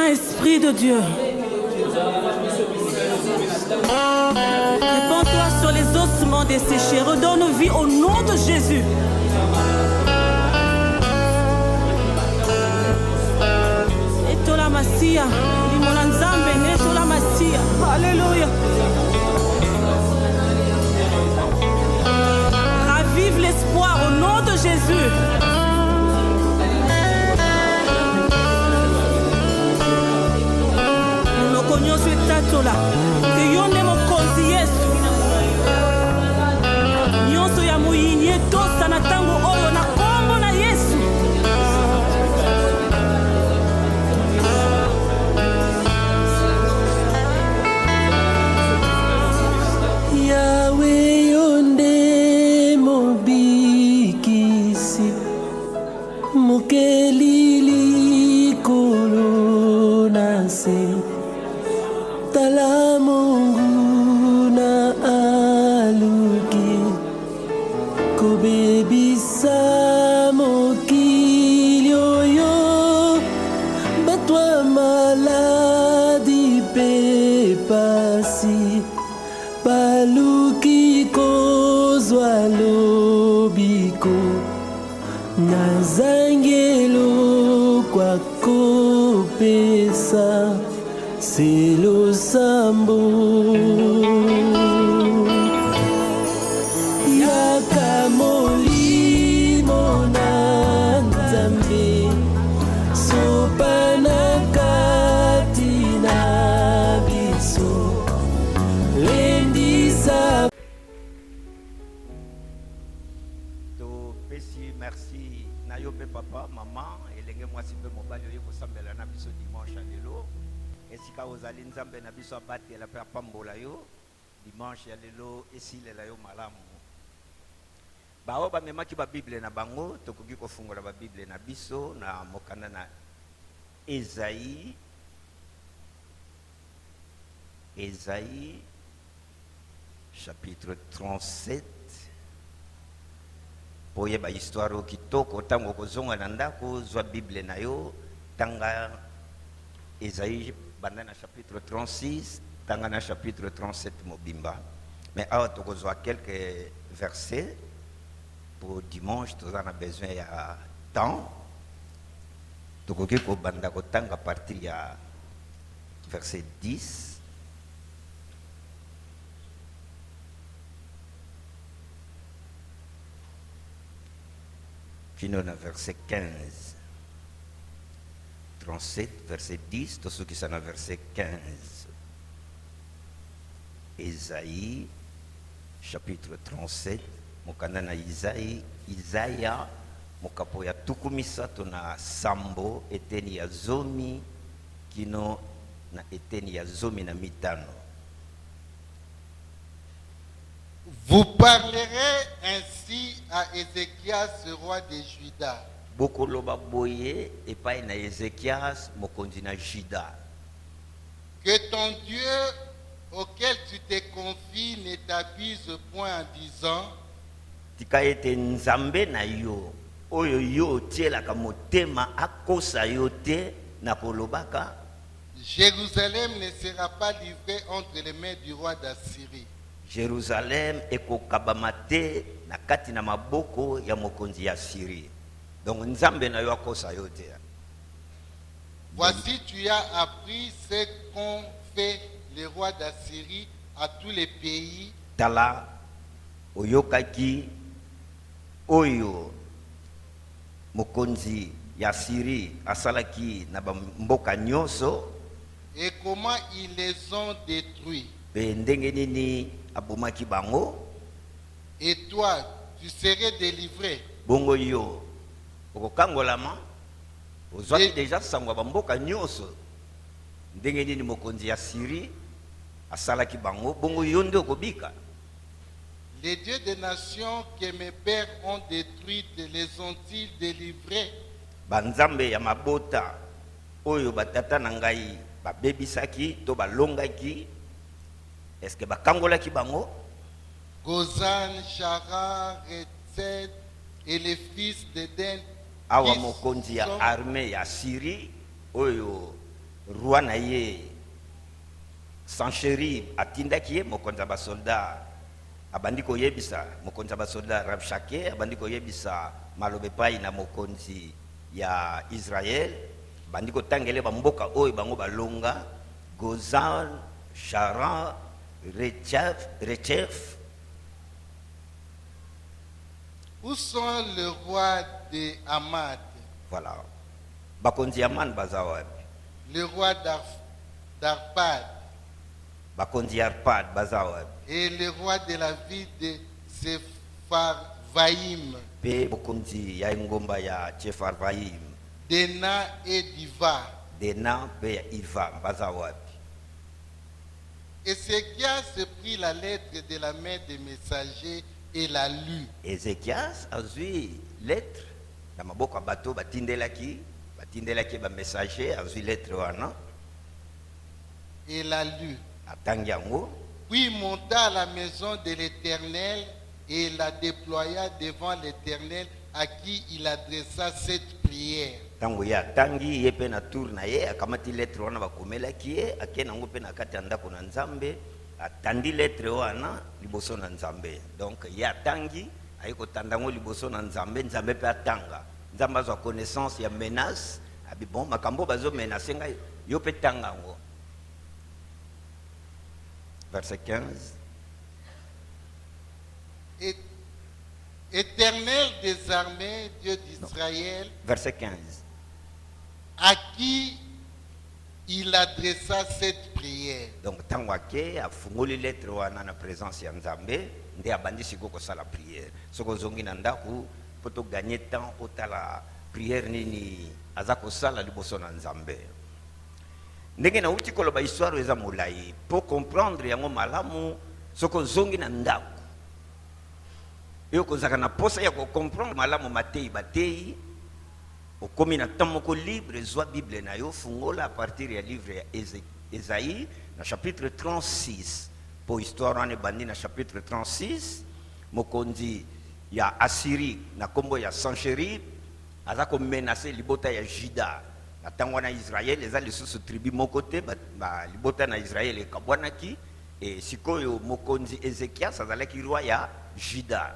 Saint-Esprit de Dieu. Répands-toi sur les ossements desséchés. Redonne vie au nom de Jésus. Etola Masia, Limona Nzambe, Netola Masia. Alléluia. Ravive l'espoir au nom de Jésus. Nyonso etatola ke yo nde mokonzi Yesu nyonso ya moyini etosa na ntango oyo na kombo na Yesu. Yahweh yo nde mobikisi mokeli likolo na se tala Mungu na aluki kobebisa mokili oyo batwa maladi pe pasi baluki kozwa lobiko na zangelo kwa kopesa c'est le sambo yaka molimo na Nzambe sopa na kati na biso lendisa. Topesi merci na yo pe papa mama elenge mwasi mpe mobali oyo kosambela na biso dimanche ya lelo. Esika ozali Nzambe na biso abatela mpe apambola yo dimanche ya lelo esilela yo malamu. Bao bamemaki babible na bango tokoki kofungola babible na biso na mokanda na Esaïe chapitre 37 poyeba histoire o kitoko ntango kozonga na ndako zwa bible na yo tanga Esaïe banda na chapitre 36 tanga na chapitre 37 mobimba. Mais awa tokozwa quelques versets pour dimanche toza na besoin ya temps tokoki kobanda kotanga à partir ya verset 10 kino na verset 15. 37, verset 10, tout ce qui sont à verset 15. Esaïe, chapitre 37, mokanda na Isaïa, mokapo ya tukumisa tona sambo, eteni ya zomi, kino na eteni ya zomi na mitano. Vous parlerez ainsi à Ézéchias, roi de Juda. Bokoloba boye epai na Ézéchias mokonzi na Juda. Que ton Dieu auquel tu te confies ne t'abuse point en disant tika ete Nzambe na yo oyo yo tielaka motema akosa yo te na kolobaka Jérusalem ne sera pas livrée entre les mains du roi d'Assyrie. Jérusalem ekokabama te na kati na maboko ya mokonzi ya Syrie. Donc Nzambe na yo akosa yo te. Voici tu as appris ce qu'ont fait les rois d'Assyrie à tous les pays. Tala oyokaki oyo mokonzi ya Syrie asalaki na mboka nyonso. Et comment ils les ont détruits. Pe ndenge nini abomaki bango. Et toi tu serais délivré. Bongo yo okokangolama ozwaki deja sangwa bamboka nyonso ndenge nini mokonzi ya Syrie asalaki bango bongo yo nde okobika. Les dieux des nations que mes pères ont détruites les ont-ils délivrés? Banzambe ya mabota oyo batata na ngai babebisaki to balongaki est-ce que bakangolaki bango? Gozan, Chara, Retzed et les fils d'Éden. Awa mokonzi ya armée ya Syrie oyo roi na ye Sanchérib atindaki ye mokonzi ya basoldat abandi koyebisa mokonzi ya basoldat Rabshake abandi koyebisa malobe epai na mokonzi ya Israel bandi kotangele bamboka oyo bango balonga Gozan, Sharan, Rechef. Où sont le roi de Hamad? Voilà. Bakonzi Yaman bazawabi. Le roi d'Arpad. Bakonzi Arpad bazawabi. Et le roi de la ville de Sepharvaïm. Pe bokonzi ya ngomba ya Sepharvaïm. Dena et Diva. Dena pe ya Iva bazawabi. Ézéchias prit la lettre de la main des messagers et la lut. Ézéchias a vu lettre na maboko bato batindelaki ba messager a vu lettre wana et la lut. atangi yango. Puis monta à la maison de l'Éternel et la déploya devant l'Éternel à qui il adressa cette prière. Tango ya tangi ye pe na tour na ye akamati lettre wana bakomelaki ye akena ngo pe na kati ya ndako na Nzambe atandi lettre wana liboso na Nzambe. Donc ya tangi ayiko tandango liboso na Nzambe, Nzambe pe atanga. Nzambe azwa connaissance ya menace abi bon makambo bazo menacer ngai yo pe tanga ngo. Verset 15. Éternel des armées, Dieu d'Israël, verset 15, à qui il adressa cette prière. Donc tangwake a fungoli lettre wana na présence ya Nzambe nde abandi siko ko sala prière. Soko zongi na ndaku poto gagner temps otala prière nini azako sala liboso na Nzambe. Ndenge na uti koloba histoire eza molai pour comprendre yango malamu soko zongi na ndaku. Yo kozaka na posa ya ko comprendre malamu matei batei okomi na temps moko libre zwa Bible na yo fungola à partir ya livre ya Esaïe na chapitre 36 pour histoire wana bandi na chapitre 36 mokonzi ya Assyrie na kombo ya Sanchérib azako menacer libota ya Juda na tango na Israël eza lisusu tribu moko te ba libota na Israël ekabwanaki et sikoyo mokonzi Ezekias azalaki roi ya Juda.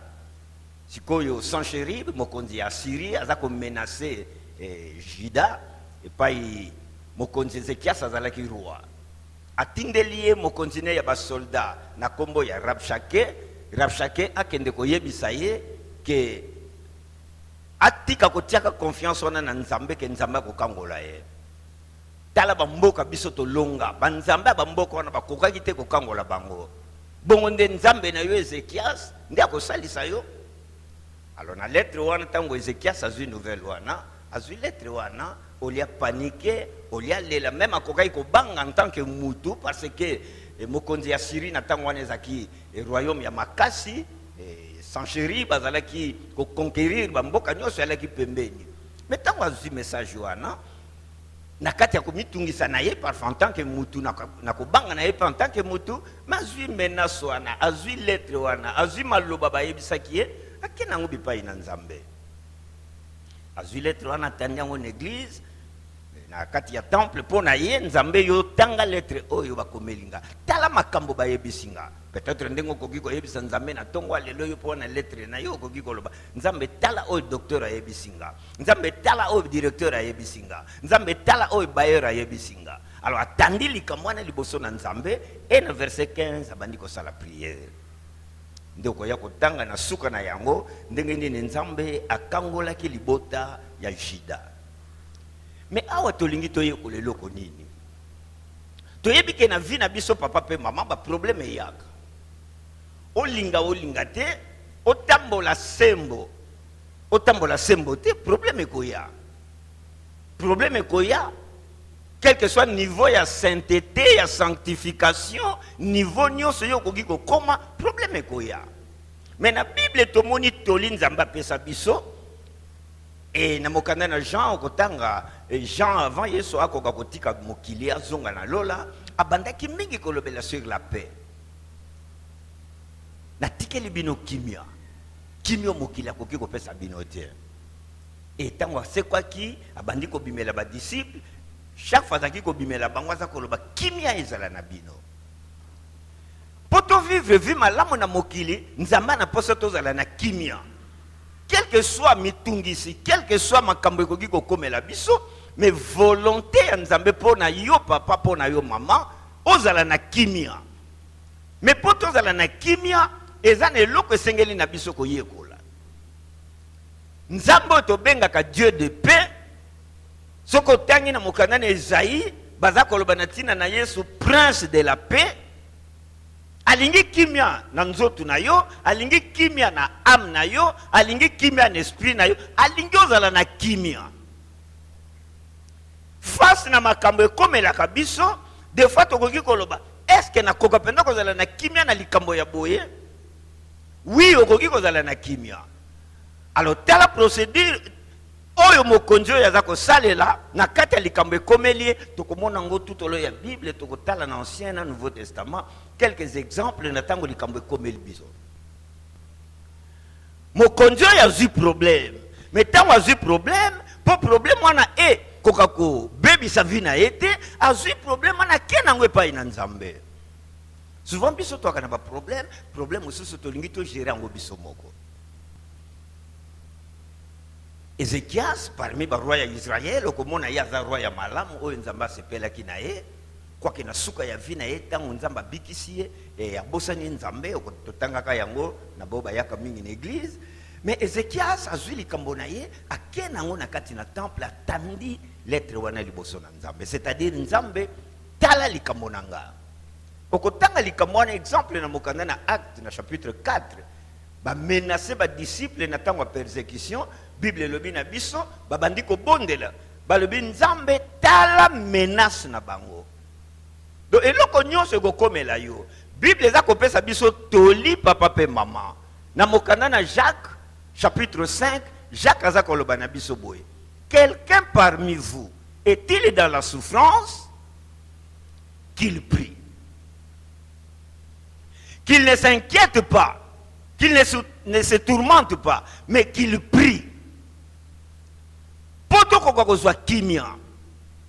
Sikoyo Sanchérib mokonzi ya Syrie azako menacer Juda et pai mokonzi Ezekias azalaki roi. Atindeliye mokonzi ne ya ba soldat na kombo ya Rabshake akende koyebisa ye ke atika kotiaka confiance wana na Nzambe ke Nzambe kokangola ye. Tala bamboka biso to longa banzambe bamboka wana bakokaki te kokangola bango. Bongo nde Nzambe na yo Ezekias nde akosalisa yo. Alors na lettre wana tango Ezekias azui nouvelle wana azui lettre wana olia paniquer olia lela même akokai ko banga en tant que mutu parce que mokonzi ya Syrie na tango wana ezaki royaume ya makasi Sanchérib azalaki ko conquérir bamboka nyonso alaki pembeni. Mais tango azui message wana na kati ya komitungisa na ye par en tant que mutu na ko banga na ye en tant que mutu mazui menace wana azui lettre wana azui maloba bayebisaki ye akena ngo bipai na Nzambe. Azui lettre wana tandi ngo l'église na kati ya temple pona ye Nzambe yo tanga lettre oyo bakomelinga tala makambo bayebisinga peut-être ndengo koki ko yebisa Nzambe na tongo lelo yo pona lettre na yo koki ko loba Nzambe tala oyo docteur ayebisinga Nzambe tala oyo directeur ayebisinga Nzambe tala oyo bailleur ayebisinga. Alors atandi likamwana liboso na Nzambe et na verset 15 abandi ko sala prière. Ndeko ya kotanga na suka na yango ndenge nini Nzambe akangolaki libota ya Juda. Mais awa tolingi toye koleloko nini toyebi ke na vie na biso papa pe mama ba problème yaka olinga te otambola sembo te problème koya quel que soit niveau ya sainteté ya sanctification niveau nyonso yo koki kokoma problème koya. Mais na Bible tomoni toli Nzambe apesa biso et na mokanda na Jean okotanga Jean avant Yesu akoka kotika mokili azonga na lola abandaki mingi kolobela sur la paix. Na tikeli bino kimia mokili akoki kopesa bino te. Et tango c'est quoi qui abandi ko bimela ba disciple chaque fois que vous bimela bango za koloba kimia ezala na bino. Poto vivre vie malamu na mokili nzamba na poso tozala na kimia. Quel que soit mitungisi, quel que soit makambo ekoki kokomela biso, mais volonté ya nzambe pona yo papa pona yo maman ozala na kimia. Mais poto ozala na kimia ezana eloko esengeli na biso koyekola. Nzambe to bengaka Dieu de paix. Soko tangi na mokanana Esaïe baza koloba na tina na Yesu prince de la paix. Alingi kimia na nzoto na yo, alingi kimia na âme na yo, alingi kimia na esprit na yo, alingi ozala na kimia. Face na makambo ekomela biso, des fois tokoki koloba, est-ce que na koka penda kozala na kimia na likambo ya boye? Oui, okoki kozala na kimia. Alors tala procédure oyo mokonzi oyo aza kosalela na kati ya likambo ekomeli tokomona ngo tutolo ya Bible tokotala na Ancien na Nouveau Testament quelques exemples na tango likambo ekomeli biso. Mokonzi oyo azwi problème, mais tango azwi problème, po problème wana kokako bebisa vi na ete azwi problème wana kenango epai na Nzambe. Souvent biso toaka na ba problème mosusu tolingi to gérer ngo biso moko. Ézéchias, parmi les rois d'Israël, comme on a dit roi ya malamu, o nzamba sepela kinae, quoi que na suka ya vina eta, nzamba bikisiye, et ya bosani nzambe, o totangaka yango, na boba yaka mingi l'église. Mais Ézéchias a zui likambonaye, a kenango na kati na temple, a tandi lettre wana liboso na nzambe. C'est-à-dire nzambe, tala likambonanga. Okotanga likambona exemple na mokanda na acte na chapitre 4, ba menacer ba disciples na tango persécution. Bible lobi na biso babandi ko bondela balobi nzambe tala menace na bango. Donc eloko nyonso ekokomela yo Bible eza kopesa biso toli papa pe mama na mokanda na Jacques chapitre 5 Jacques aza koloba na biso boye, quelqu'un parmi vous est-il dans la souffrance, qu'il prie, qu'il ne s'inquiète pas, qu'il ne se tourmente pas, mais qu'il prie. Poto koka kozwa kimia,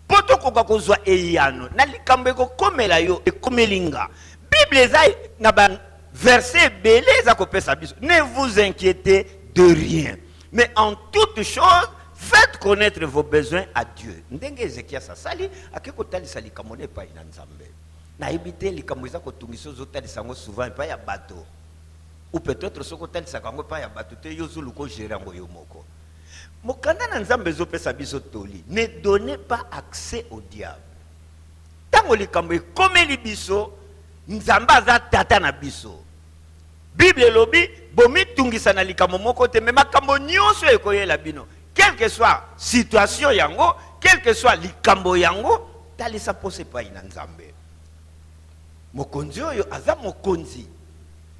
poto koka kozwa eyano, na likambo ekokomela yo ekomelinga. Bible eza na ban verset belé eza kopesa biso. Ne vous inquiétez de rien, mais en toute chose faites connaître vos besoins à Dieu. Ndenge Ezekias asali akeko talisa likambo ne pa ina Nzambe. Na ebite likambo eza kotungiso zo talisa ngo souvent pa ya bateau. Ou peut-être soko talisa kango pa ya bateau te yo zulu ko gérer ngo yo moko. Mokanda na Nzambe ezopesa biso toli. Ne donnez pas accès au diable. Tango likambo ekomeli biso, Nzambe aza tata na biso. Bible lobi bomi tungisa na likambo moko te me makambo nyonso ekoyela bino. Quelle que soit situation yango, quel que soit likambo yango, talisa pose pa ina Nzambe. Mokonzi oyo aza mokonzi.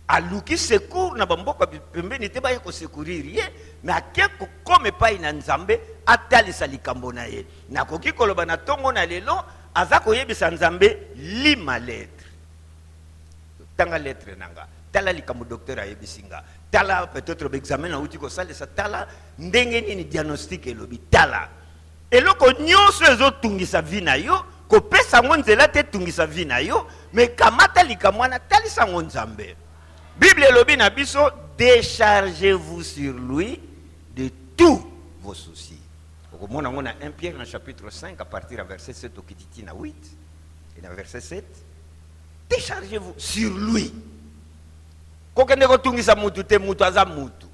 Aluki secours na bamboka pembeni te ba yeko secourir ye, mais akeko comme pa ina Nzambe atalisa likambo na ye. Na koki koloba na tongo na lelo aza koyebisa Nzambe lima lettre. Tanga lettre nanga. Tala likambo docteur ayebisinga. Tala peut-être examen na uti ko salisa tala ndenge nini diagnostic elobi tala. Eloko nyonso ezotungisa vi na yo, kopesa ngo nzela te tungisa vi na yo, mais kamata likambo na talisa ngo Nzambe. Bible elobi na biso, déchargez-vous sur lui de tous vos soucis. On a 1 Pierre dans chapitre 5 à partir du verset 7 au Kititi na 8 et dans verset 7. Déchargez-vous sur lui. Kokende ko tungisa mutu te mutu aza mutu.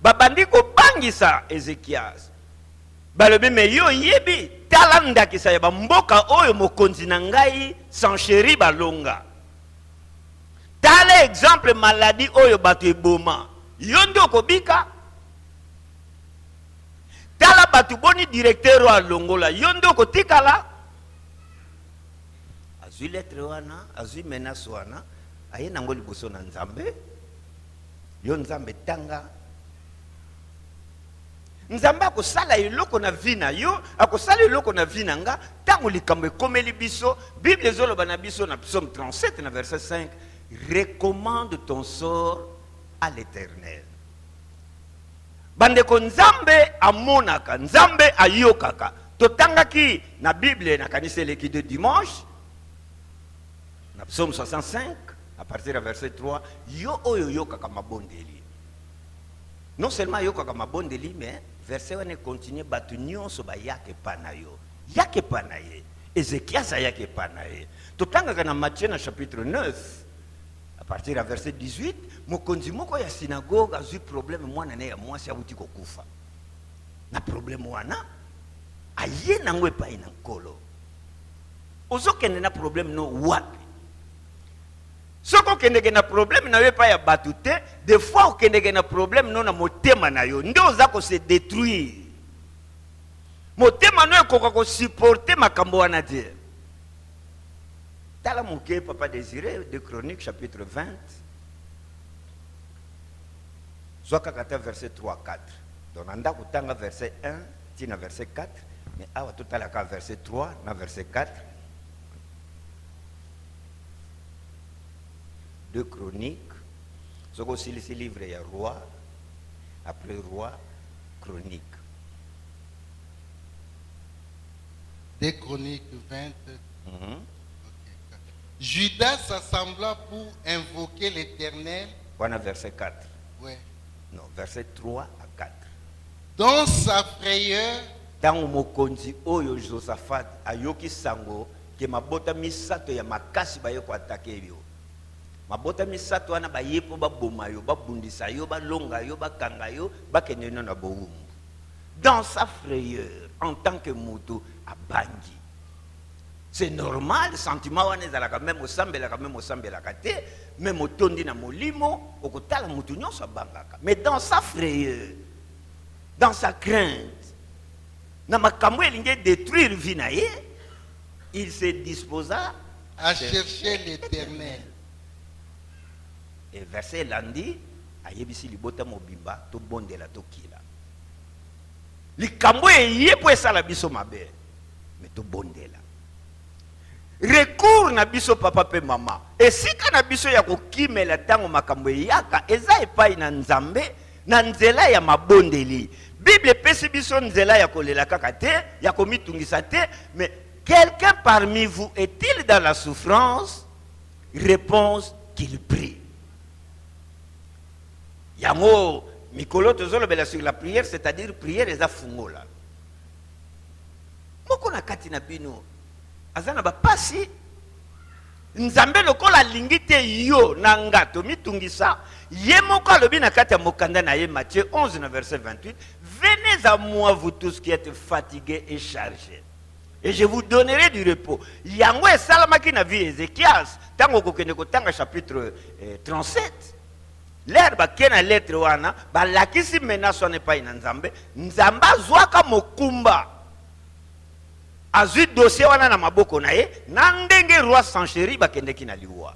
Babandi ko bangisa Ezekias. Balobi me yo yebi talanda kisa ya mboka oyo mokonzi na ngai sans chéri balonga. Tala exemple maladie oyo bato eboma. Yondo kobika. Tala bato boni directeur wa longola. Yondo kotikala. Azui lettre wana, azui menace wana, aye nango liboso na Nzambe. Yo Nzambe tanga. Nzambe akosala eloko na vina yo, akosala eloko na vina nga, tango likambo ekomeli biso, Bible ezoloba na biso na Psaume 37 na verset 5. Recommande ton sort à l'Éternel. Bandeko Nzambe amonaka, Nzambe ayokaka. Totangaki na Bible na kanisa leki de dimanche na Psaume 65 à partir du verset 3 yo oyo yo kaka mabondeli. Non seulement yo kaka mabondeli mais verset wane continue batu nyonso ba yake pana yo. Yake pana ye. Ézéchias a yake pana ye. Totangaka na Matthieu na chapitre 9 à partir du verset 18 mokonzi moko ya synagogue a eu problème mwana ne ya mwasi abuti kokufa. Na problème wana aye nango epai na nkolo. Ozokende na problème no wapi? Soko kende na problème na yo epai ya batu te, des fois okende na problème no na motema na yo, nde oza ko se détruire. Motema no ekoka ko supporter makambo wana te. Tala moke papa Désiré de Chroniques chapitre 20. Zwaka kata verset 3-4. Donc anda kutanga verset 1 tina verset 4. Mais awa totala ka verset 3 na verset 4. De Chroniques. Soko silisi livre ya roi. Après roi, Chronique. Des Chroniques 20. Judas s'assembla pour invoquer l'Éternel. Voilà verset 4. Ouais. Non, verset 3 à 4. Dans sa frayeur, Tango mokonzi oyo Josaphat ayoki sango ke mabota misato ya makasi bayo ko atake yo. Mabota misato wana bayepo baboma yo, babundisa yo, balonga yo, bakanga yo, bakende na bowumbu. Dans sa frayeur, en tant que mutu abangi. C'est normal, sentiment wana ezalaka même osambelaka te, même otondi na molimo, okotala mutu nyonso abangaka. Mais dans sa frayeur, dans sa crainte, na makambo elingi détruire vie na ye, il se disposa à chercher l'Éternel. Et verset landi, ayebisi libota mobimba, to bondela to kila. Likambo eye po esala biso mabe, mais to bondela. Recours na biso papa pe mama. Esika na biso ya kokimela tango makambo yaka, eza epai na Nzambe, na nzela ya mabondeli. Bible pesi biso nzela ya kolela kaka te, ya komitungisa te, mais quelqu'un parmi vous est-il dans la souffrance? Réponse qu'il prie. Yango mikolo tozolobela sur la prière, c'est-à-dire prière eza fungola. Moko na kati na bino azana ba pasi Nzambe lokola lingite yo na ngato mitungisa ye moko alobi na kati ya mokanda na ye Matthieu 11 na verset 28. Venez à moi vous tous qui êtes fatigués et chargés, et je vous donnerai du repos. Yango esalamaki na vie Ézéchias tango kokende kotanga chapitre 37. L'air bakena lettre wana balakisi menace wana epai na Nzambe. Nzambe azwaka mokumba azwi dossier wana na maboko na ye, na ndenge roi Sanchéri bakendeki na liwa.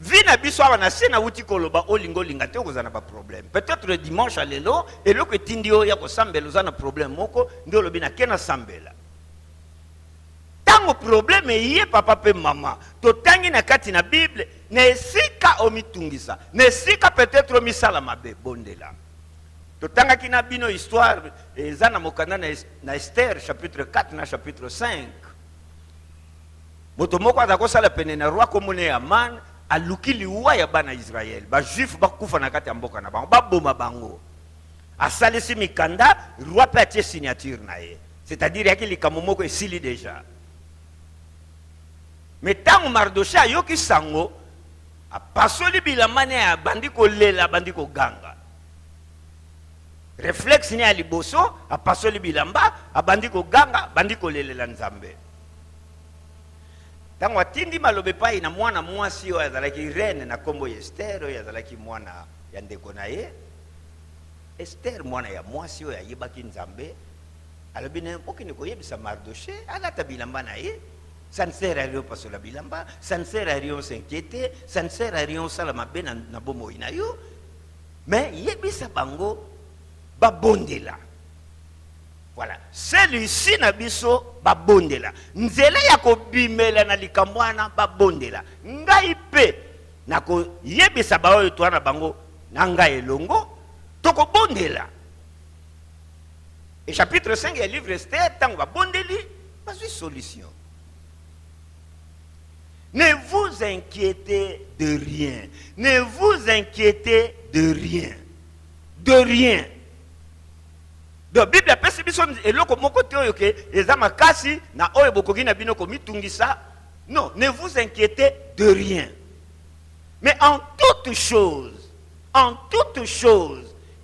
Vina biso awa na se na wuti koloba olingo linga te okozana ba problème. Peut-être le dimanche à lelo eloko etindi yo ya kosambela ozana problème moko ndio lobi na kena sambela. Tango problème yé papa pe mama totangi na kati na Bible na esika omitungisa na esika peut-être omisala mabe bondela. Totanga kina bino histoire ezana mokanda na Esther chapitre 4 na chapitre 5. Moto moko azakosala pene na roi komone Aman aluki liwa ya bana Israël. Ba juif bakufa na kati ya mboka na bango baboma bango. Asalisi mikanda roi pe atie signature na ye. C'est-à-dire yaki likambo moko esili déjà. Mais tango Mardoché ayoki sango apasoli bilamba ne abandi kolela abandi koganga. Réflexe ni aliboso apasoli bilamba abandi koganga abandi kolelela Nzambe. Tango atindi malobe pai na mwana mwasi oyo azalaki reine na kombo Esther oyo azalaki mwana ya ndeko na ye. Esther mwana ya mwasi oyo ayebaki Nzambe alobi ne okende koyebisa Mardoché alata bilamba na ye. Ça ne sert à rien passer la bilamba, ça ne sert à rien s'inquiéter, ça ne sert à rien salama ben na bomo inayo. Mais yebisa bango ba bondela. Voilà, celui-ci na biso ba bondela. Nzela ya ko bimela na likambwana ba bondela. Ngai pe na ko yebisa ba oyo twana bango na ngai elongo to ko bondela. Et chapitre 5 du livre Esther, tant qu'on va bondeli, pas une solution. Ne vous inquiétez de rien. Ne vous inquiétez de rien. De rien. Donc, Bible a perçu et loko moko te que ezama kasi na oyo bokoki na bino ko mitungisa. Non, ne vous inquiétez de rien. Mais en toute chose,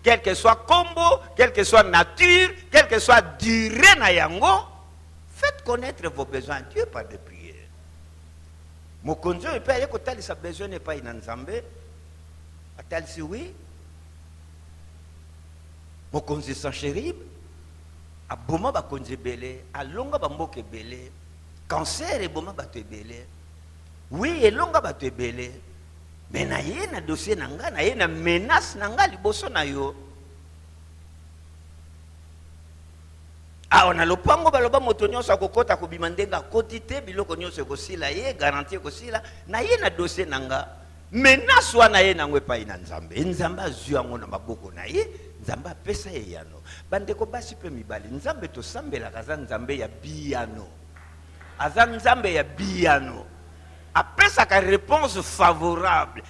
quel que soit combo, quelle que soit nature, quelle que soit durée na yango, faites connaître vos besoins à Dieu par des prières. Mokonzo et pas yekotali sa besoin n'est pas inanzambe. Atal si oui. Mokonzi sans chérib. Aboma ba konzi belé, alonga ba mboke belé. Cancer et boma ba te belé. Oui, elonga ba te belé. Mais na ye na dossier nanga, na ye na menace nanga liboso na yo. Ah, on a le pango baloba motonyo sa kokota ko bimandenga kotite biloko nyose ko sila ye garantie ko sila na ye na dossier nanga menace wana ye nangwe pa ina nzambe nzambe azuango na maboko na ye nzambe apesa ye yano bandeko basi pe mibali nzambe to sambela kaza nzambe ya biyano aza nzambe ya biyano apesa ka réponse favorable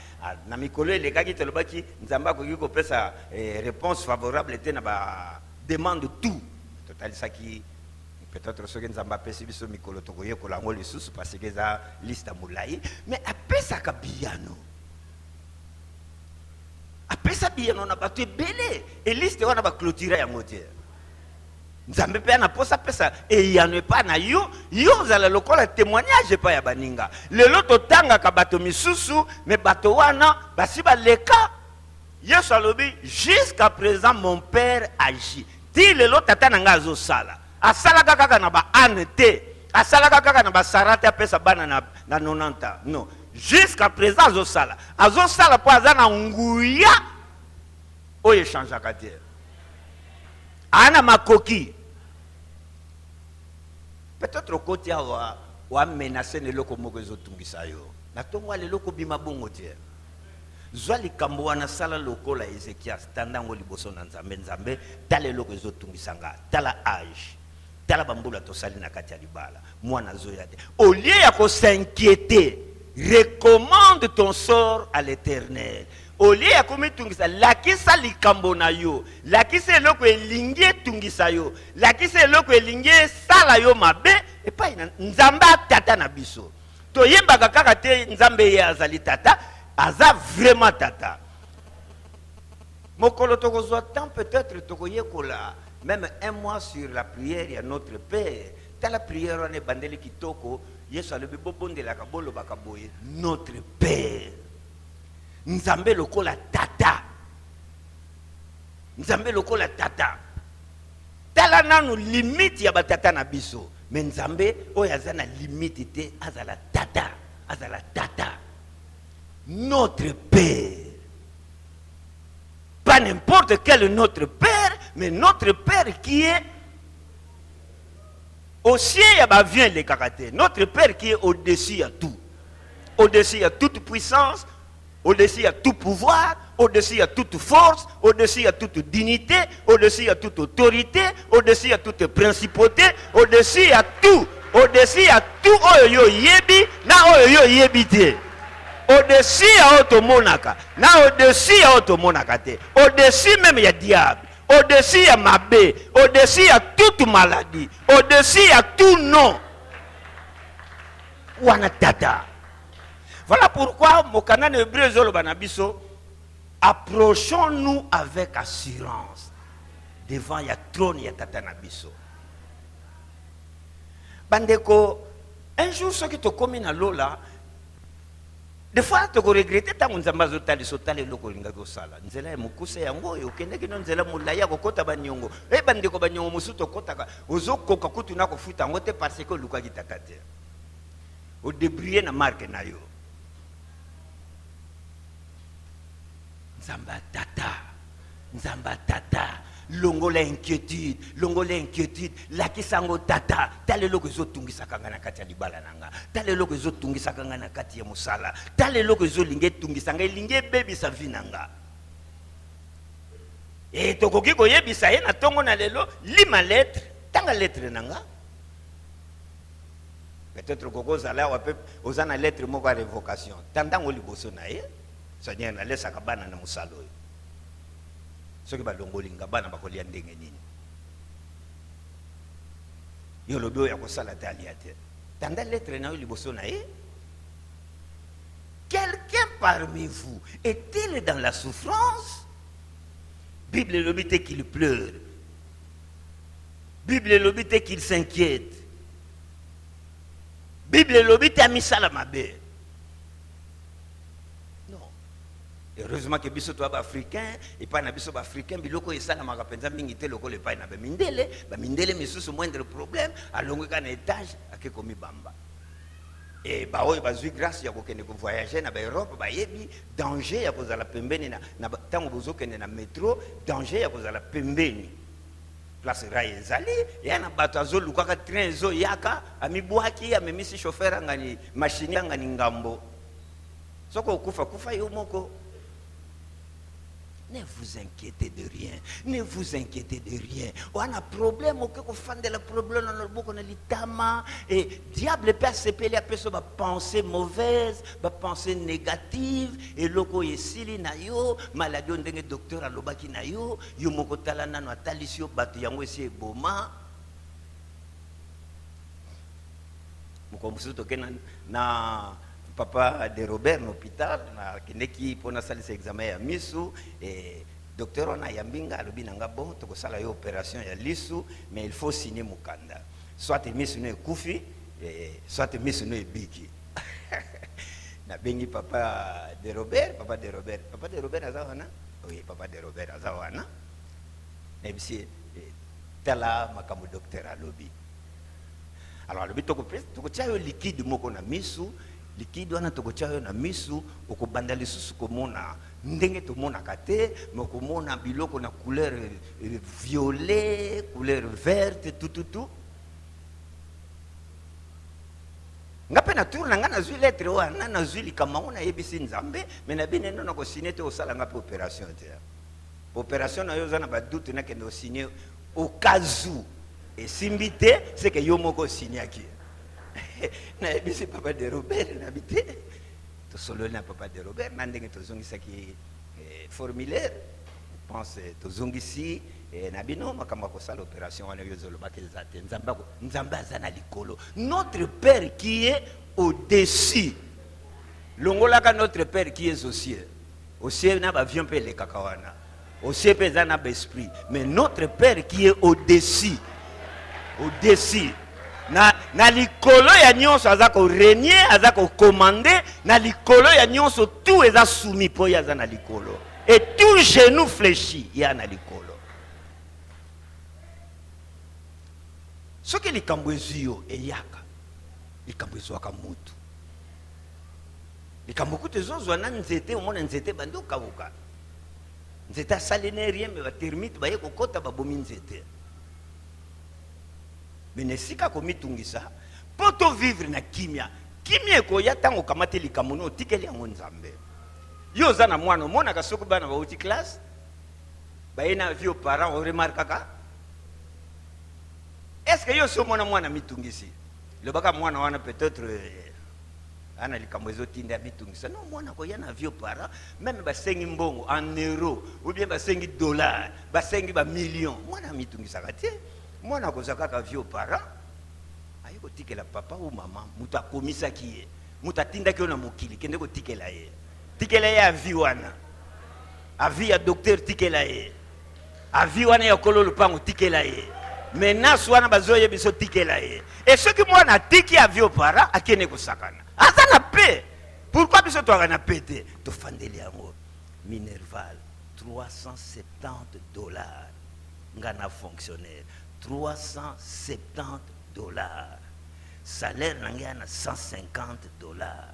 na mikolo elekaki telobaki nzambe akoki ko pesa réponse favorable te na ba demande tout qui peut-être ce que nous avons appelé biso mikolo to koye kolango lisusu parce que ça liste mulai mais apesa ka biyano apesa biyano na bato belé et liste wana ba clôturer ya motier nzambe pe na posa pesa et yano pa na yo zala lokola témoignage pa ya baninga lelo to tanga ka bato misusu mais bato wana basi ba leka Yesu alobi jusqu'à présent mon père agit. Ti lelo tata nanga azo sala. Asala kaka na ba anete. Asala kaka na ba sarate apesa bana na 90. Non. Jusqu'à présent azo sala. Azo sala po azana nguya. Oye change akatie. Ana makoki. Peut-être côté wa menacer ne loko moko ezotungisa yo. Na tongo le loko bima bongo tie. Zwali kambo na sala lokola Ezekias tandango liboso na nzambe nzambe tale loko ezotungisanga tala âge tala bambula to sali na kati ya libala mwana zoya te au lieu ya ko s'inquiéter recommande ton sort à l'Éternel au lieu ya komitungisa lakisa likambo na yo lakisa loko elingi tungisa yo lakisa loko elingi sala yo mabe et pas nzambe tata na biso to yembaka kaka te nzambe ya azali tata aza vraiment tata. Mokolo tokozwa tant peut-être tokoye kola même un mois sur la prière ya notre Père. Ta la prière on est bandeli kitoko Yesu alobi bobonde la kabolo bakaboye notre Père. Nzambe lokola tata. Nzambe lokola tata. Tala nanu limite ya batata na biso. Mais nzambe oyo azana limite te azala tata. Azala tata. Notre Père. Pas n'importe quel notre Père, mais notre Père qui est au ciel, vient les caractères. Notre Père qui est au-dessus à tout. Au-dessus à toute puissance, au-dessus à tout pouvoir, au-dessus à toute force, au-dessus à toute dignité, au-dessus à toute autorité, au-dessus à toute principauté, au-dessus à tout. Au-dessus à tout, oyo yebi, na oyo yebite. Au-dessus à Otomonaka, na au-dessus à Otomonaka te, au-dessus même il y a diable, au-dessus à Mabé, au-dessus à toute maladie, au-dessus à tout nom. Wanatata. Voilà pourquoi Mokanan Hébreu Zolo Banabiso, approchons-nous avec assurance devant ya trône ya Tata Nabiso. Bandeko, un jour ce qui te commis à Lola, des fois tu regrettes tant nzamba zotali sotali loko linga kosala nzela mukuse yango okendeki no nzela mulaya kokota banyongo bandeko banyongo musuto kotaka ozokoka kutu na kofuta ngo te parce que luka kitaka te o débrouiller na marque na yo nzamba tata longola inquiétude lakisango tata tale loko ezotungisa kanga na kati ya libala nanga tale loko ezotungisa kanga na kati ya musala tale loko ezolinge tungisa nga elinge bebisa vi nanga Et tokoki koyebisa ye na tongo na lelo lima lettre tanga lettre nanga. Peut-être koko zala wape ozana lettre moko ya révocation. Tandango liboso na ye. Seigneur na lesa kabana na musalo. Soki ba longolinga bana bakolia ndenge nini. Yo lobo ya kosala te aliate. Tanda lettre na yo liboso na ye. Quelqu'un parmi vous est-il dans la souffrance? Bible l'obité qu'il pleure. Bible l'obité qu'il s'inquiète. Bible l'obité à misala mabe. Non. Heureusement que biso to africain et pas na biso africain biloko esala makapenza mingi te loko le pa na ba mindele misusu moindre problème alongo ka na étage akekomi bamba. Et bah oui, bah grâce ya kokende ko voyager na Europe ba yebi danger ya kozala pembeni na tango bozo kende na métro danger ya kozala pembeni place rail ezali ya na bato azoluka ka train zo yaka amibwaki amemisi chauffeur ngani machine ngani ngambo soko kufa yo moko. Ne vous inquiétez de rien. Ne vous inquiétez de rien. On a un problème, ok, qu'on fait de problème dans le bouc, on a l'itama. Et diable peut s'appeler à personne, va penser mauvaise, va penser négative. Et loko yesili na yo, maladie on dengue docteur alobaki na yo, yo moko talana no atalisio batu yango esi eboma. Moko musu toke na papa de Robert l'hôpital na kineki pona sali se examen ya misu et docteur on a yambinga alobi nanga bon to ko sala yo opération ya lisu mais il faut signer mukanda soit misu ne kufi soit misu ne biki na bengi papa de Robert azawana oui papa de Robert azawana na bisi tala makamu docteur alobi alors alobi to ko tia yo liquide moko na misu liquide wana tokotia na misu okobanda lisusu komona ndenge tomona kate mokomona biloko na couleur violet couleur verte tout ngape na tour nanga na zui lettre wana na zui likamao na yebisi nzambe mais na bine no na ko signer te osala ngape opération te opération na yo zana ba doute na kende o signer au cas où et simbité c'est que yo moko signer ki na ebisi papa de Robert n'habité to solo na papa de Robert na ndenge to zongi saki formulaire je pense to zongi si na bino makamba ko sala opération wana yozolo bakeza te nzamba azana likolo notre père qui est au-dessus longola ka notre père qui est au ciel na ba avion pe le kakawana au ciel pe zana ba esprit mais notre père qui est au-dessus na likolo ya nyonso azako régner azako commander na likolo ya nyonso tout eza soumis po yaza na likolo et tout genou fléchi ya na likolo soki likambo ezuyo eyaka likambo ezwaka mutu likambo kutu ezozwa na nzete omona nzete bandi okabuka nzete asali ne rien me batermite baye kokota babomi nzete mais nesika komitungisa poto vivre na kimia ekoya tango kamate likambo no otikeli yango nzambe yo za na mwana omonaka soki bana bauti classe baye na vie aux parents oremarkaka est-ce que yo so mwana mitungisi lobaka mwana wana peut-être ana likambo ezotinda mitungisa non mwana koya na vie aux parents même basengi mbongo en euro ou bien basengi dollar basengi ba million mwana mitungisaka te mwana kozaka ka vie aux parents ayi kotikela papa ou maman mutu akomisaki ye mutu atindaki yo na mokili kende kotikela ye tikela ye avi wana avi ya docteur tikela ye avi wana ya kolo lupango tikela ye menace wana bazoye biso tikela ye et soki mwana atiki avi aux parents akene kosakana aza na paix pourquoi biso toaka na paix te tofandeli yango Minerval $370 ngana fonctionnaire $370 salaire nangia na $150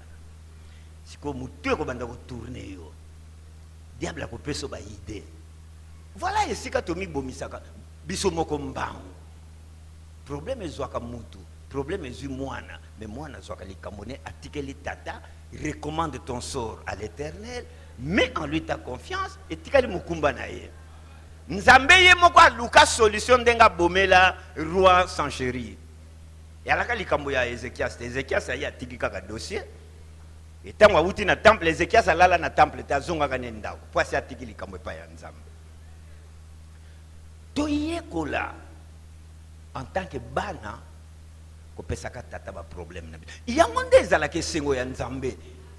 siko mutu ko banda ko tourner yo diable a kopesa ba idée voilà esika tomi bomisaka biso moko mbangu problème ezwaka mutu problème ezui mwana mais mwana zwaka likamone atikeli tata recommande ton sort à l'Éternel mets en lui ta confiance et tikali mukumba na ye nzambe ye moko aluka solution ndenga bomela roi Sanchéri. Yalaka likambo ya Ezekias. Ezekias ayi atiki kaka dossier. Etango awuti na temple, Ezekias alala na temple te azongaka ne ndako. Po asi atiki likambo epai ya nzambe. Toyekola en tant que bana kopesaka tata ba problème na biso. Yango nde ezalaka esengo ya nzambe.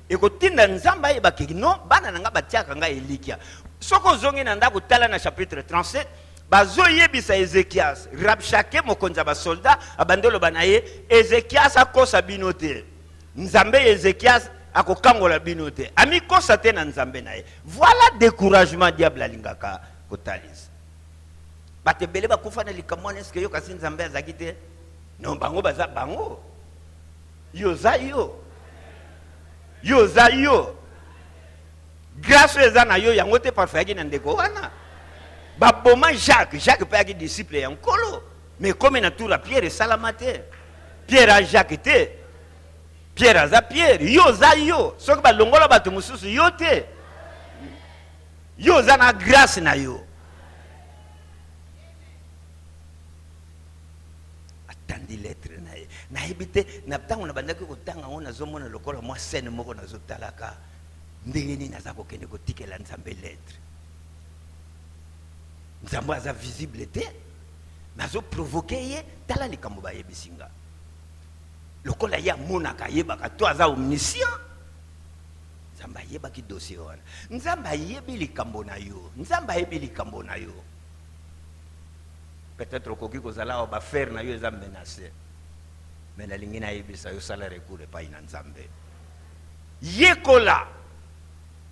Ekotinda nzamba ye bakeki no bana nanga batiaka nga elikia. Soko zongi na ndako tala na chapitre 37 bazo yebisa Ezekias Rabshake mokonza ba soldat abandelo banaye Ezekias akosa binote. Nzambe Ezekias akokangola binote. Ami kosa te na nzambe naye. Voilà découragement diable alingaka kotalisa. Batebele bakufa na likamwana eske yo kasi nzambe azakite. Non bango baza bango. Yo za yo. Yo za yo. Grâce eza na yo yango te parfait na ndeko wana. Baboma Jacques pa ki disciple ya nkolo. Mais comme na tour la Pierre salamate. Pierre a Jacques te. Pierre aza Pierre. Yo za yo. Soki ba longola bato mususu yo te. Yo za na grâce na yo. Attendez lettre na ebite na tango na bandaki kotanga ngona zomona lokola mwa scène moko nazotalaka ndenge nini naza kokende kotikela nzambe lettre nzambe aza visible te nazo provoquer ye tala likambo ba yebisinga lokola ya monaka yebaka to aza omniscient nzambe yebaki dossier wana nzambe yebi likambo na yo nzambe yebi likambo na yo peut-être okoki kozala ba faire na yo eza menacé. Mais la ligne na yebisa yo sala recours pa ina nzambe. Yekola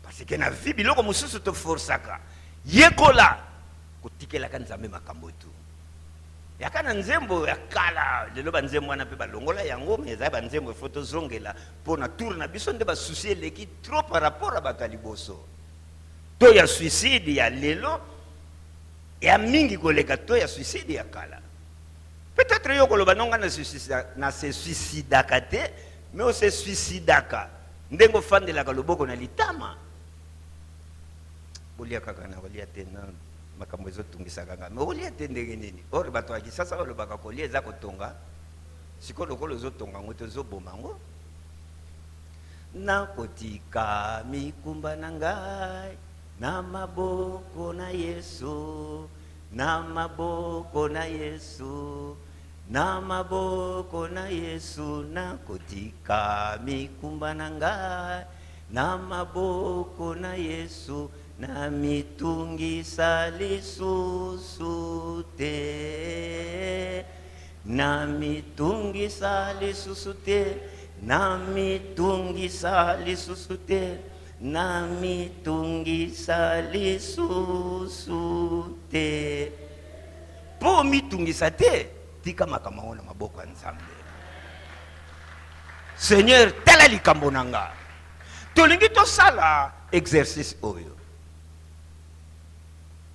parce que na vie biloko mususu to forsaka. Yekola kotikela ka nzambe makambo tu. Yakana nzembo ya kala lelo banzembo wana pe balongola yango mais za banzembo photo zongela pona tour na biso nde ba soucier leki trop par rapport à bataliboso. To ya suicide ya lelo ya mingi koleka to ya suicide ya kala. Peut-être yo koloba nonga na se suicidaka te, mais on se suicidaka. Ndengo fandelaka loboko na litama. Bolia kaka na bolia te na makambo ezotungisaka nga. Mais bolia te ndenge nini? Or bato aki sasa balobaka kolia eza kotonga. Siko lokolo ezotonga ngo te ezoboma ngo. Na kotika mikumba na ngai na maboko na Yesu. Na maboko na Yesu, na maboko na Yesu, na kotika mikumba na ngai, na maboko na Yesu, na mitungisa lisusu te, na mitungisa lisusu te, na mitungisa lisusu te. Na mitungisa lisusu te. Po mitungisa te tika makambo na maboko ya nzambe. Seigneur tala likambo nanga. Tolingi to sala exercice oyo.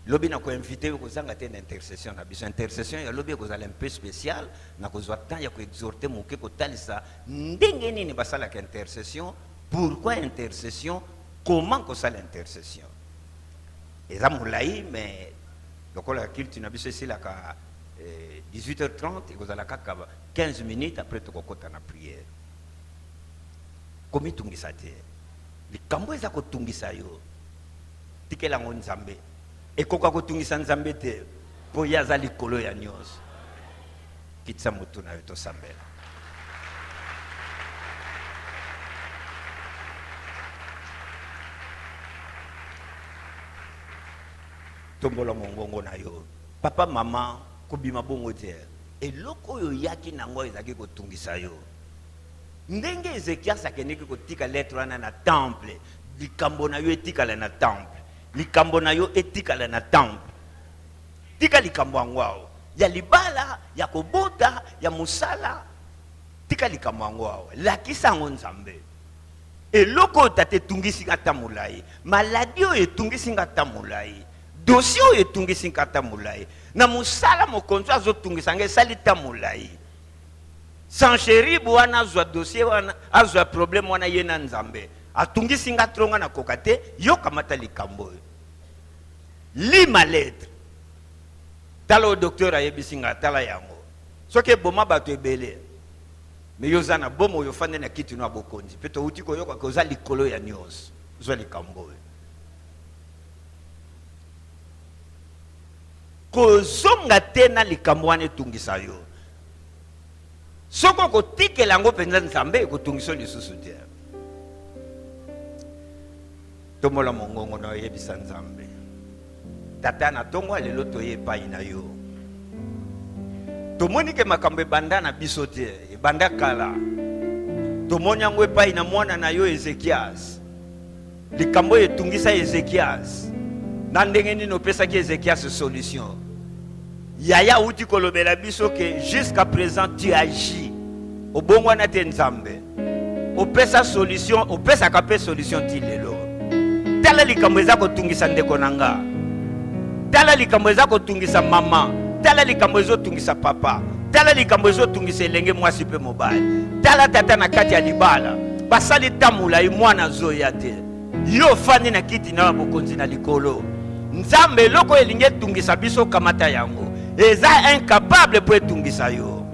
Lobi na ko inviter ko zanga te na intercession na biso intercession ya lobi ko zala un peu spécial na ko zwa temps ya ko exhorter moke ko talisa ndenge nini basala ka intercession. Pourquoi intercession? Comment qu'on ça l'intercession? Et ça moulaï, mais donc la culte n'a pas cessé là 18h30 et vous allez 15 minutes après tu as na prière. Comment tu ngisa te? Les kambo eza ko tungisa yo. Tikela ngo nzambe. Et koka ko tungisa nzambe te. Po yaza likolo ya nyos. Kitsa mutu na yo to sambela. Tombola mongongo na yo papa mama kobima bongo te eloko oyo yaki nango ezaki kotungisa yo ndenge Ezekias akeneki kotika lettre wana na temple likambo na yo etikala na temple likambo na yo etikala na temple tika likambo yango ya libala ya kobota ya musala tika likambo yango lakisa ngo nzambe eloko tate tungisi ngata mulai maladi oyo etungisi ngata mulai dossier etungisi ngata mulai na musala mokonzo azotungisa ngesali ta mulai Sanchéri wana azwa dossier wana azwa problème wana yena nzambe atungisi ngatronga na kokate yo kamata likambo li ma lettre tala o docteur ayebisinga tala yango soki boma bato ebele me yoza na bomo yo fande na kiti no abokonzi pe to uti koyoka koza likolo ya nyonso zo likambo kozonga te na likambo wana etungisa yo soko kotikela yango mpenza nzambe ekotungisa lisusu te tomola mongongo na oyebisa nzambe tata na tongo lelo toye epai na yo tomoni ke makambo ebanda na biso te ebanda kala tomoni yango epai na mwana na yo Ezekias likambo etungisa Ezekias na ndenge nini opesaki Ezekias solution yaya uti kolobela biso ke jusqu'à présent tu agis obongwana te nzambe opesa solution opesaka pe solution ti lelo tala likambo eza kotungisa ndeko nanga tala likambo eza kotungisa mama tala likambo ezotungisa papa tala likambo ezotungisa elenge mwasi pe mobali tala tata na kati ya libala basali tamula mwana zoya te yo fandi na kiti na bokonzi na likolo nzambe loko elingi etungisa biso kamata yango eza incapable po etungisa yo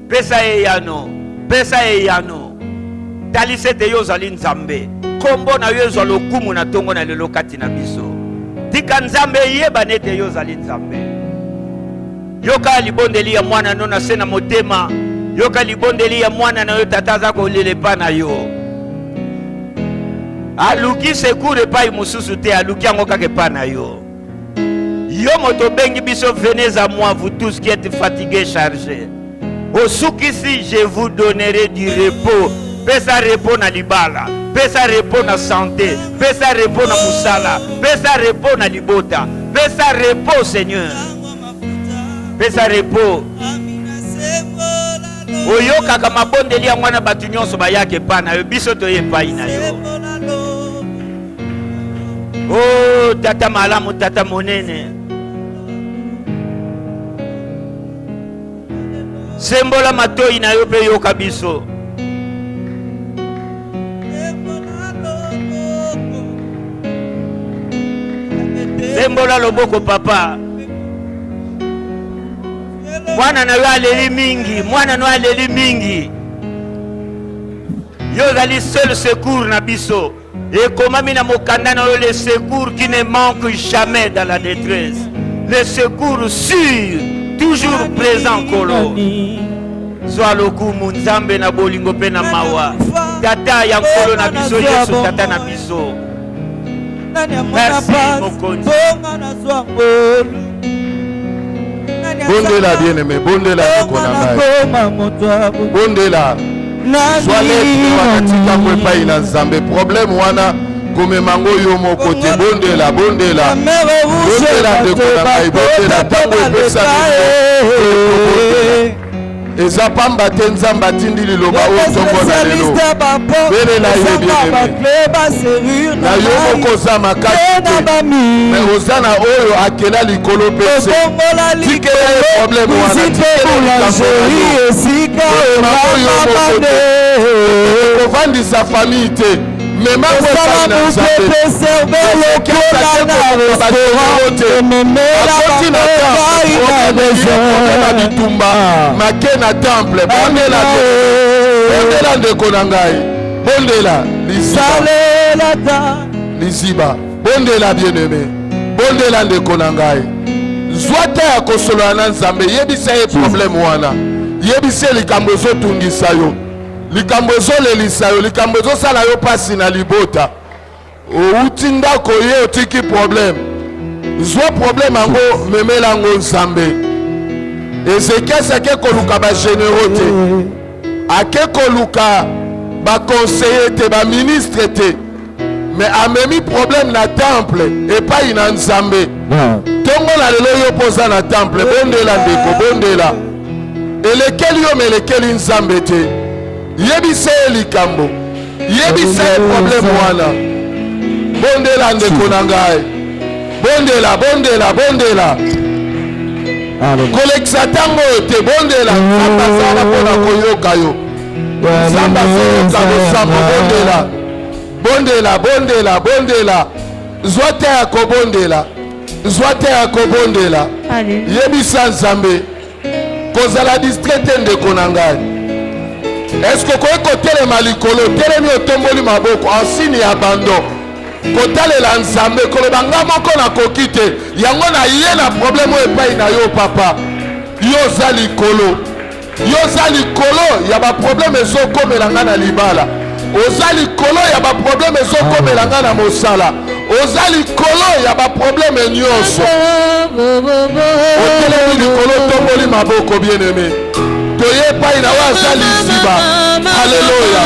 pesa eyano talisa ete yo ozali nzambe kombo na yo ezwa lokumu na tongo na lelo kati na biso tika nzambe yeba nete yo ozali nzambe yoka libondeli ya mwana no na se na motema yoka libondeli ya mwana na yo tata aza kolela epai na yo aluki secours epai mosusu te aluki yango kaka epai na yo yo moto bengi biso venez à moi vous tous qui êtes fatigués chargés osukisi je vous donnerai du repos pesa repos na libala pesa repos na santé pesa repos na musala pesa repos na libota pesa repos Seigneur pesa repos oyokaka mabondeli ya mwana bato nyonso bayake epai na yo biso toye epai na yo oh tata malamu tata monene sembola matoi na yo pe yoka biso sembola loboko papa mwana na yo aleli mingi mwana no aleli mingi yo ozali seul secours na biso ekomami na mokanda na yo le secours qui ne manque jamais dans la détresse le secours sûr toujours présent kolo zwa lokumu nzambe na bolingo pe na mawa tata ya nkolo na biso yesu tata na biso merci mokonzi bondela bien-aimé bondela bondela soalete wakatika ko epai na nzambe problème wana komemango yo moko te bondela bondela ndeko na ngai bondela ntango epesani eza pamba te nzambe atindi liloba oyo ntongo na lelo belela ye bien-aimé na yo moko oza makasi te me oza na oyo akela likolo pese tikela ye probleme wana tikela likambo na yo kovandisa famille te mema kwepana nzambe akoti na temple bitumba make na temple bondela ndeko na ngai bondela liziba bondela bien-aimé bondela ndeko na ngai zwa te ya kosolola na nzambe yebisa ye problème wana yebisa likambo ezotungisa yo likambo ezolelisa yo likambo ezosala yo pasi na libota outi ndako ye otiki problème zwa problème yango memela yango nzambe Ezekias ake koluka bagénéraux te ake koluka baconseiller te baministre te mais amemi problème na temple epai na nzambe ntongo na lelo yo poza na temple bondela ndeko bondela elekeli yo me elekeli nzambe te yebisa ye likambo yebisa ye problème wana bondela ndeko na ngai bondela kolekisa ntango oyo te bondela nzambe azala mpona koyoka yo nzambe azoyoka losambo bondela zwa te ya kobondela zwa te ya kobondela yebisa nzambe kozala distraite ndeko na ngai. Est-ce que okoki kotelema likolo telemi otomboli maboko en signe ya abandon kotalela nzambe koloba nga moko nakoki te yango na ye na problème oyo epai na yo papa yo oza likolo ya baproblème ezokomela nga na libala oza likolo ya baproblème ezokomela nga na mosala oza likolo ya baproblème nyonso otelemi likolo tomboli maboko bien aimé toye epai na yo aza liziba. Alléluia.